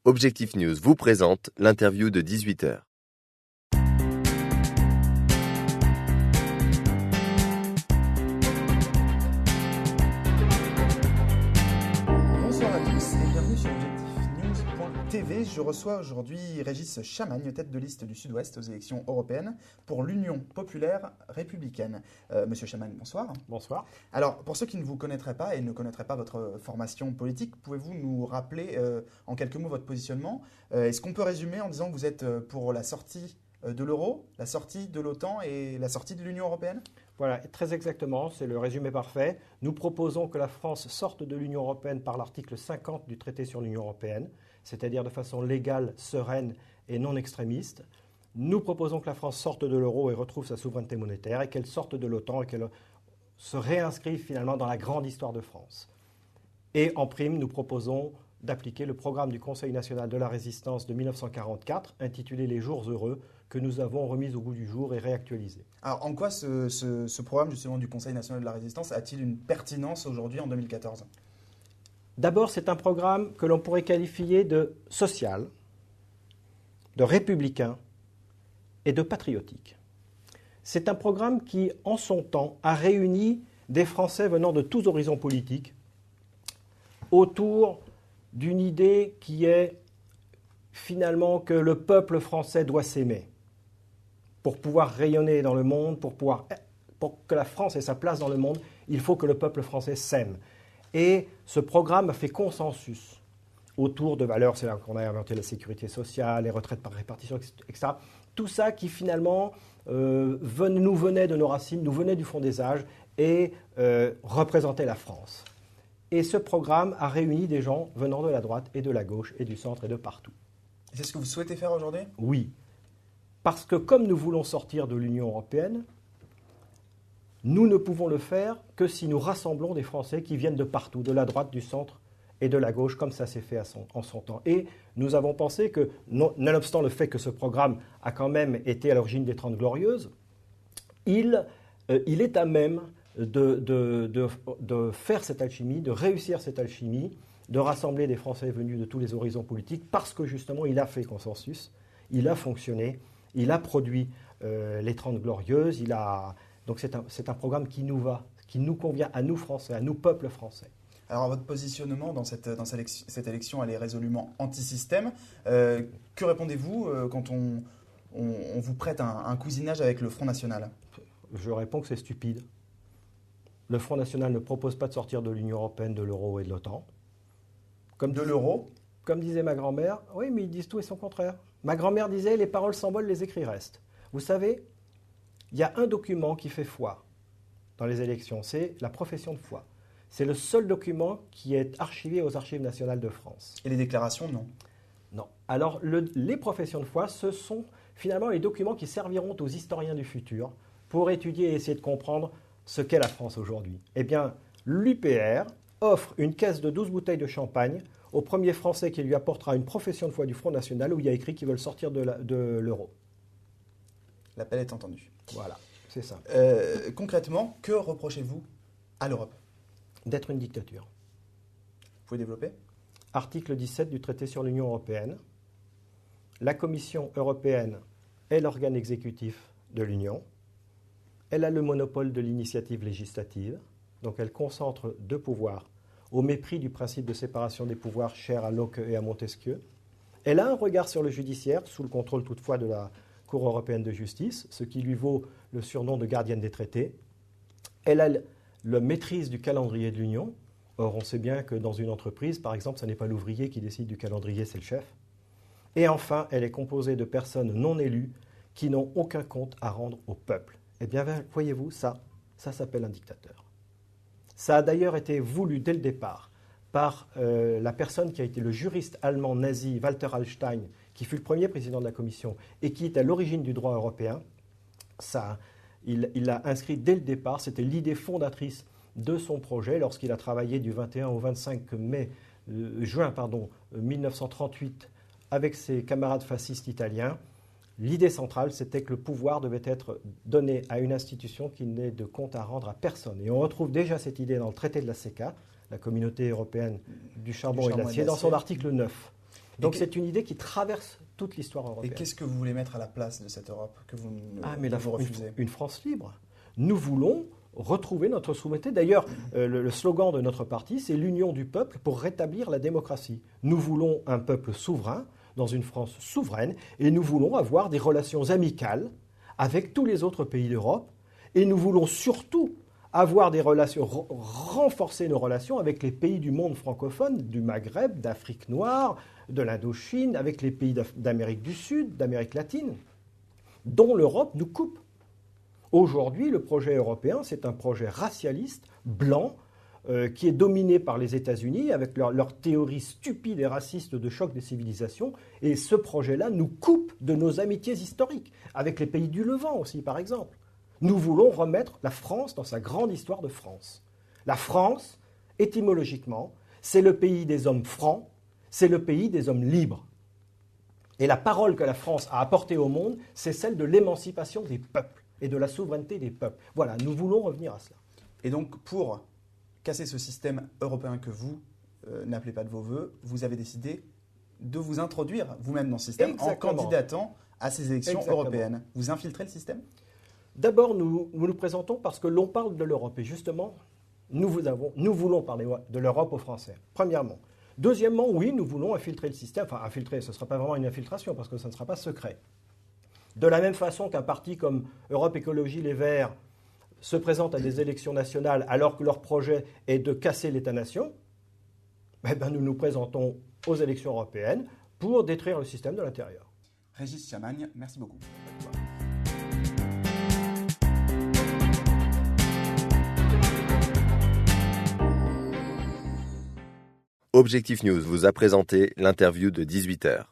Objectif News vous présente l'interview de 18h. Bonsoir à tous et bienvenue sur objectifnews.tv. Je reçois aujourd'hui Régis Chamagne, tête de liste du Sud-Ouest aux élections européennes pour l'Union populaire républicaine. Monsieur Chamagne, bonsoir. Bonsoir. Alors, pour ceux qui ne vous connaîtraient pas et ne connaîtraient pas votre formation politique, pouvez-vous nous rappeler en quelques mots votre positionnement ? Est-ce qu'on peut résumer en disant que vous êtes pour la sortie de l'euro, la sortie de l'OTAN et la sortie de l'Union européenne ? Voilà, très exactement, c'est le résumé parfait. Nous proposons que la France sorte de l'Union européenne par l'article 50 du traité sur l'Union européenne, c'est-à-dire de façon légale, sereine et non extrémiste. Nous proposons que la France sorte de l'euro et retrouve sa souveraineté monétaire et qu'elle sorte de l'OTAN et qu'elle se réinscrive finalement dans la grande histoire de France. Et en prime, nous proposons d'appliquer le programme du Conseil national de la résistance de 1944, intitulé « Les jours heureux », que nous avons remis au goût du jour et réactualisé. Alors, en quoi ce programme justement du Conseil national de la résistance a-t-il une pertinence aujourd'hui en 2014 ? D'abord, c'est un programme que l'on pourrait qualifier de social, de républicain et de patriotique. C'est un programme qui, en son temps, a réuni des Français venant de tous horizons politiques autour d'une idée qui est finalement que le peuple français doit s'aimer pour pouvoir rayonner dans le monde, pour que la France ait sa place dans le monde, il faut que le peuple français s'aime. Et ce programme a fait consensus autour de valeurs, c'est là qu'on a inventé la sécurité sociale, les retraites par répartition, etc. Tout ça qui finalement nous venait de nos racines, nous venait du fond des âges et représentait la France. Et ce programme a réuni des gens venant de la droite et de la gauche et du centre et de partout. C'est ce que vous souhaitez faire aujourd'hui ? Oui. Parce que comme nous voulons sortir de l'Union européenne, nous ne pouvons le faire que si nous rassemblons des Français qui viennent de partout, de la droite, du centre et de la gauche, comme ça s'est fait en son temps. Et nous avons pensé que, nonobstant le fait que ce programme a quand même été à l'origine des 30 Glorieuses, il est à même de faire cette alchimie, de réussir cette alchimie, de rassembler des Français venus de tous les horizons politiques, parce que justement il a fait consensus, il a fonctionné, il a produit les 30 Glorieuses, donc c'est un programme qui nous va, qui nous convient à nous Français, à nous peuples français. Alors votre positionnement dans cette élection, elle est résolument anti-système. Que répondez-vous quand on vous prête un cousinage avec le Front National ? Je réponds que c'est stupide. Le Front National ne propose pas de sortir de l'Union européenne, de l'euro et de l'OTAN. L'euro ? Comme disait ma grand-mère, oui, mais ils disent tout et son contraire. Ma grand-mère disait « les paroles s'envolent, les écrits restent ». Vous savez, il y a un document qui fait foi dans les élections, c'est la profession de foi. C'est le seul document qui est archivé aux Archives nationales de France. Et les déclarations, non ? Non. Alors, les professions de foi, ce sont finalement les documents qui serviront aux historiens du futur pour étudier et essayer de comprendre ce qu'est la France aujourd'hui. Eh bien, l'UPR offre une caisse de 12 bouteilles de champagne au premier Français qui lui apportera une profession de foi du Front National où il y a écrit qu'ils veulent sortir de l'euro. L'appel est entendu. Voilà, c'est ça. Concrètement, que reprochez-vous à l'Europe ? D'être une dictature. Vous pouvez développer ? Article 17 du traité sur l'Union européenne. La Commission européenne est l'organe exécutif de l'Union. Elle a le monopole de l'initiative législative, donc elle concentre deux pouvoirs au mépris du principe de séparation des pouvoirs cher à Locke et à Montesquieu. Elle a un regard sur le judiciaire, sous le contrôle toutefois de la Cour européenne de justice, ce qui lui vaut le surnom de gardienne des traités. Elle a la maîtrise du calendrier de l'Union. Or, on sait bien que dans une entreprise, par exemple, ce n'est pas l'ouvrier qui décide du calendrier, c'est le chef. Et enfin, elle est composée de personnes non élues qui n'ont aucun compte à rendre au peuple. Eh bien, voyez-vous, ça s'appelle un dictateur. Ça a d'ailleurs été voulu dès le départ par la personne qui a été le juriste allemand nazi Walter Hallstein, qui fut le premier président de la Commission et qui est à l'origine du droit européen. Il l'a inscrit dès le départ, c'était l'idée fondatrice de son projet lorsqu'il a travaillé du 21 au 25 juin 1938 avec ses camarades fascistes italiens. L'idée centrale, c'était que le pouvoir devait être donné à une institution qui n'ait de compte à rendre à personne. Et on retrouve déjà cette idée dans le traité de la CECA, la Communauté européenne du charbon et de l'acier, dans son article 9. Donc c'est une idée qui traverse toute l'histoire européenne. Et qu'est-ce que vous voulez mettre à la place de cette Europe que vous, vous refusez? Une France libre. Nous voulons retrouver notre souveraineté. D'ailleurs, le slogan de notre parti, c'est l'union du peuple pour rétablir la démocratie. Nous voulons un peuple souverain dans une France souveraine et nous voulons avoir des relations amicales avec tous les autres pays d'Europe et nous voulons surtout avoir des relations, renforcer nos relations avec les pays du monde francophone, du Maghreb, d'Afrique noire, de l'Indochine, avec les pays d'Amérique du Sud, d'Amérique latine, dont l'Europe nous coupe. Aujourd'hui, le projet européen, c'est un projet racialiste, blanc, qui est dominé par les États-Unis avec leur théorie stupide et raciste de choc des civilisations. Et ce projet-là nous coupe de nos amitiés historiques, avec les pays du Levant aussi, par exemple. Nous voulons remettre la France dans sa grande histoire de France. La France, étymologiquement, c'est le pays des hommes francs, c'est le pays des hommes libres. Et la parole que la France a apportée au monde, c'est celle de l'émancipation des peuples et de la souveraineté des peuples. Voilà, nous voulons revenir à cela. Et donc, pour casser ce système européen que vous n'appelez pas de vos voeux, vous avez décidé de vous introduire vous-même dans ce système en candidatant à ces élections européennes. Vous infiltrez le système ? D'abord, nous nous présentons parce que l'on parle de l'Europe. Et justement, nous voulons parler de l'Europe aux Français, premièrement. Deuxièmement, oui, nous voulons infiltrer le système. Enfin, infiltrer, ce ne sera pas vraiment une infiltration parce que ça ne sera pas secret. De la même façon qu'un parti comme Europe Écologie Les Verts se présente à des élections nationales alors que leur projet est de casser l'État-nation, nous nous présentons aux élections européennes pour détruire le système de l'intérieur. Régis Chamagne, merci beaucoup. Objectif News vous a présenté l'interview de 18h.